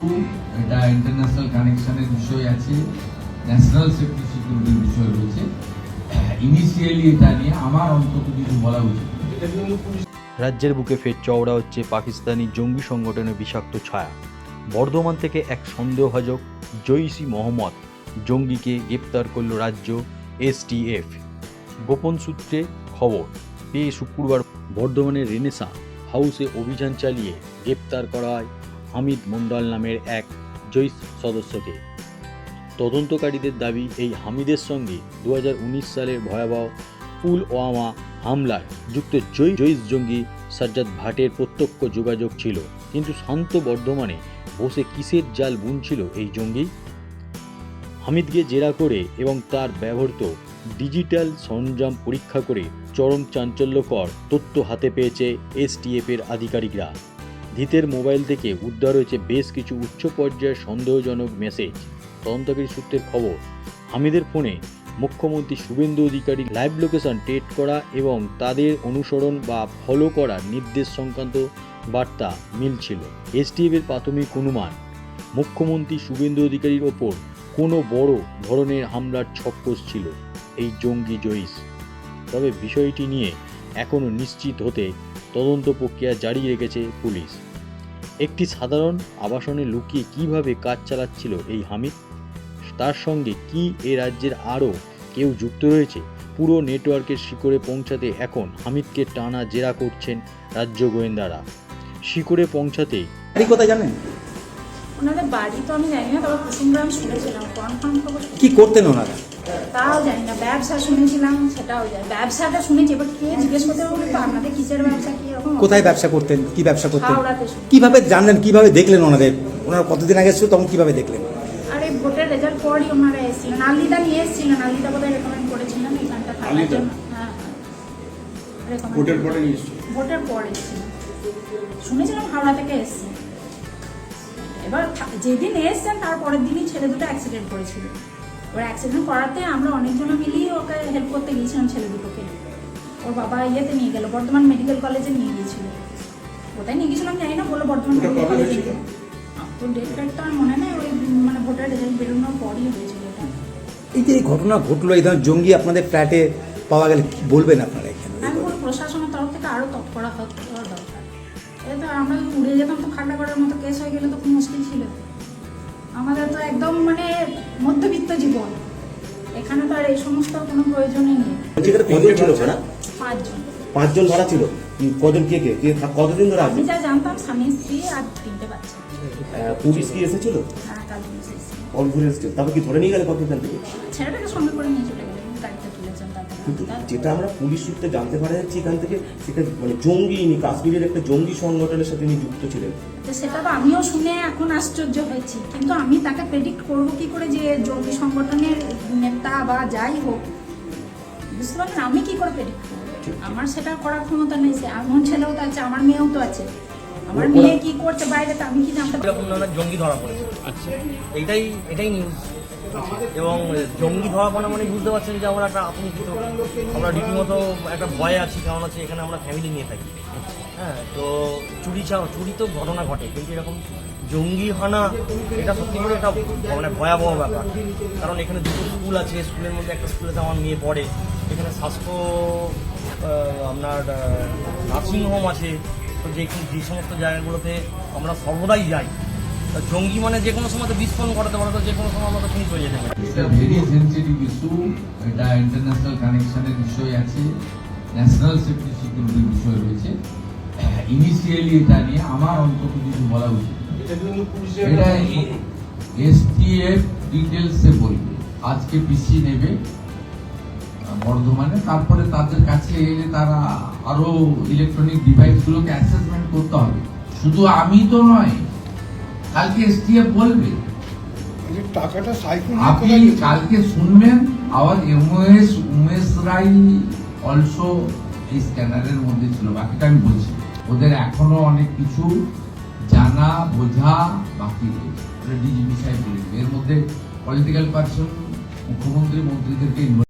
এটা ইন্টারন্যাশনাল কানেকশনের বিষয় আছে, ন্যাশনাল সেফটি সিকিউরিটির বিষয় রয়েছে। ইনিশিয়ালি এটা নিয়ে আমার অন্তত কিছু বলা উচিত। রাজ্যের বুকে ফের চওড়া হচ্ছে পাকিস্তানি জঙ্গি সংগঠনের বিষাক্ত ছায়া। বর্ধমান থেকে এক সন্দেহভাজন জৈশি মোহাম্মদ জঙ্গিকে গ্রেপ্তার করল রাজ্য এসটিএফ। গোপন সূত্রে খবর পেয়ে শুক্রবার বর্ধমানের রেনেসা হাউসে অভিযান চালিয়ে গ্রেপ্তার করা হয় হামিদ মণ্ডল নামের এক জৈশ সদস্যকে। তদন্তকারীদের দাবি, এই হামিদের সঙ্গে 2019 সালের ভয়াবহ পুলওয়ামা হামলায় যুক্ত জৈশ জঙ্গি সাজ্জাদ ভাটের প্রত্যক্ষ যোগাযোগ ছিল। কিন্তু শান্ত বর্ধমানে বসে কিসের জাল বুনছিল এই জঙ্গি? হামিদকে জেরা করে এবং তার ব্যবহৃত ডিজিটাল সরঞ্জাম পরীক্ষা করে চরম চাঞ্চল্যকর তথ্য হাতে পেয়েছে এসটিএফের আধিকারিকরা। ধৃতের মোবাইল থেকে উদ্ধার হয়েছে বেশ কিছু উচ্চ পর্যায়ের সন্দেহজনক মেসেজ। তদন্তকারী সূত্রের খবর, হামিদের ফোনে মুখ্যমন্ত্রী Suvendu Adhikari live location trade করা এবং তাদের অনুসরণ বা ফলো করার নির্দেশ সংক্রান্ত বার্তা মিলছিল। এসটিএফের প্রাথমিক অনুমান, মুখ্যমন্ত্রী শুভেন্দু অধিকারীর ওপর কোনো বড় ধরনের হামলার ছক কষছিল এই জঙ্গি জৈশ। তবে বিষয়টি নিয়ে এখনও নিশ্চিত হতে তদন্ত প্রক্রিয়া জারি রেখেছে পুলিশ। একটি সাধারণ আবাসনে লুকিয়ে কিভাবে কাজ চালাচ্ছিল এই হামিদ, তার সঙ্গে কি এ রাজ্যের আরও কেউ যুক্ত রয়েছে? পুরো নেটওয়ার্কের শিকড়ে পৌঁছাতে এখন হামিদকে টানা জেরা করছেন রাজ্য গোয়েন্দারা। শিকড়ে পৌঁছাতে কোথায় জানেন? ওনাদের বাড়ি তো আমি জানি না, তবে কুসুমগ্রাম শুনেছিলাম, কনফার্ম খবর কি করতেন ওনারা? তাও জানি না। ব্যবসা শুনেছিলাম, সেটাও জানি। ব্যবসাটা শুনেছি, এবার কে জিজ্ঞেস করতে পারবো তো আপনাদের কিসের ব্যবসা, কি রকম? কোথায় ব্যবসা করতেন, কি ব্যবসা করতেন? হাওড়াতে শুনি। কিভাবে জানলেন, কিভাবে দেখলেন ওনাদের? ওনারা কতদিন আগে এসেছিল, তখন কিভাবে দেখলেন? আর এই ভোটের রেজাল্ট পরই ওনারা এসেছিলেন। নালিদা নিয়ে এসেছিলেন, নালিদা বোধহয় রেকমেন্ড করেছিলেন এখানটা থাকার জন্য। হ্যাঁ, ভোটের পরে ভোটের পরে এসেছিলেন শুনেছিলাম, হাওড়া থেকে এসেছেন। এবার যেদিন এসছেন তার পরের দিনই ছেলে দুটো অ্যাক্সিডেন্ট করেছিল। এবার অ্যাক্সিডেন্ট করাতে আমরা অনেকজন মিলিয়ে ওকে হেল্প করতে গিয়েছিলাম, ছেলে দুটোকে। ওর বাবা ইয়েতে নিয়ে গেল, বর্ধমান মেডিকেল কলেজে নিয়ে গিয়েছিল। কোথায় নিয়ে গিয়েছিলাম জানি না, বললো বর্ধমান মেডিকেল কলেজে। তো ডেট ফেট তো আমার মনে নেই, ওই মানে ভোটার রেজাল্ট বেরোনোর পরই হয়েছিল এটা। এই যে এই ঘটনা ঘটলো, এই ধরনের জঙ্গি আপনাদের ফ্ল্যাটে পাওয়া গেলে কি বলবেন আপনারা এখানে? আমি বলবো প্রশাসনের তরফ থেকে আরও তৎপরা হওয়া দরকার। এটা তো আমরা উড়ে যেতাম, তো খাগড়া করার মতো কেস হয়ে গেলে তো খুব মুশকিল ছিল। আমাদের তো একদম মানে মধ্যবিত্ত জীবন, এখানে তো আর এই সমস্ত কোনো প্রয়োজনই নেই। কজন ছিল ওরা? 5 জন। 5 জন ধরা ছিল। কজন কে কে কতদিন ধরে আমি যা জানতাম, স্বামী স্ত্রী আর 3টে বাচ্চা। পুলিশ কি এসেছিল? হ্যাঁ, কাল পুলিশ এসেছিল। পুলিশ এসেছিল, তারপর কি ধরে নিয়ে গেলে পাকিস্তান থেকে? ছেলেটাকে সঙ্গে করে নিয়ে চলে গেলেন, গাড়িতে তুলেছেন। কিন্তু তারপরে যেটা আমরা পুলিশ সূত্রে জানতে পারা যাচ্ছে, এখান থেকে সেটা মানে জঙ্গি, কাশ্মীরের একটা জঙ্গি সংগঠনের সাথে ইনি যুক্ত ছিলেন। তো সেটা তো আমিও শুনে এখন আশ্চর্য হয়েছি, কিন্তু আমি তাকে প্রেডিক্ট করবো কি করে যে জঙ্গি সংগঠনের নেতা বা যাই হোক, বুঝতে পারছেন? আমি কি করে প্রেডিক্ট করবো? আমার সেটা করার ক্ষমতা নেই। সে আমার ছেলেও তো আছে, আমার মেয়েও তো আছে। আমার মেয়ে কি করছে বাইরে, তো আমি কি জানতে পারবো? এরকম নানা জঙ্গি ধরা পড়েছে। আচ্ছা, এটাই নিউজ। এবং জঙ্গি ধরা পড়া মানে বুঝতে পারছেন যে আমরা একটা আতঙ্কিত, আমরা রীতিমতো একটা ভয়ে আছি। কারণ হচ্ছে এখানে আমরা ফ্যামিলি নিয়ে থাকি। হ্যাঁ, তো চুরি তো ঘটনা ঘটে, কিন্তু এরকম জঙ্গি হানা এটা সত্যি করে একটা মানে ভয়াবহ ব্যাপার। কারণ এখানে 2টো স্কুল আছে, স্কুলের মধ্যে একটা স্কুলে আমার মেয়ে পড়ে। এখানে স্বাস্থ্য আপনার নার্সিংহোম আছে। তো যে সমস্ত জায়গাগুলোতে আমরা সর্বদাই যাই, জঙ্গি মানে যে কোনো সময় তো বিস্ফোরণ ঘটাতে পারে, তো যে কোনো সময় আমরা তো ফিনিশ হয়ে যেতে পারি। এটা ভেরি সেন্সিটিভ ইস্যু, এটা ইন্টারন্যাশনাল কানেকশনের বিষয় আছে, ন্যাশনাল সেফটি সিকিউরিটির বিষয় রয়েছে। ইনিশিয়ালি এটা নিয়ে আমার অন্তত কিছু বলা উচিত। এটা এসটিএফ ডিটেলসে বলবে। আজকে পিসি নেবে বর্ধমানে, তারপরে তাদের কাছে এলে তারা আরো ইলেকট্রনিক ডিভাইসগুলোকে অ্যাসেসমেন্ট করতে হবে। শুধু আমি তো নয়, কালকে এসটিএফ বলবে। আপনি কালকে শুনবেন আওয়াজ। উমেশ রাই অলসো এই স্ক্যানারের মধ্যে ছিল। বাকিটা আমি বলছি, ওদের এখনো অনেক কিছু জানা বোঝা বাকি রয়েছে। ডিজিপি সাহেব বলবে, এর মধ্যে পলিটিক্যাল পার্সন, মুখ্যমন্ত্রী, মন্ত্রীদেরকে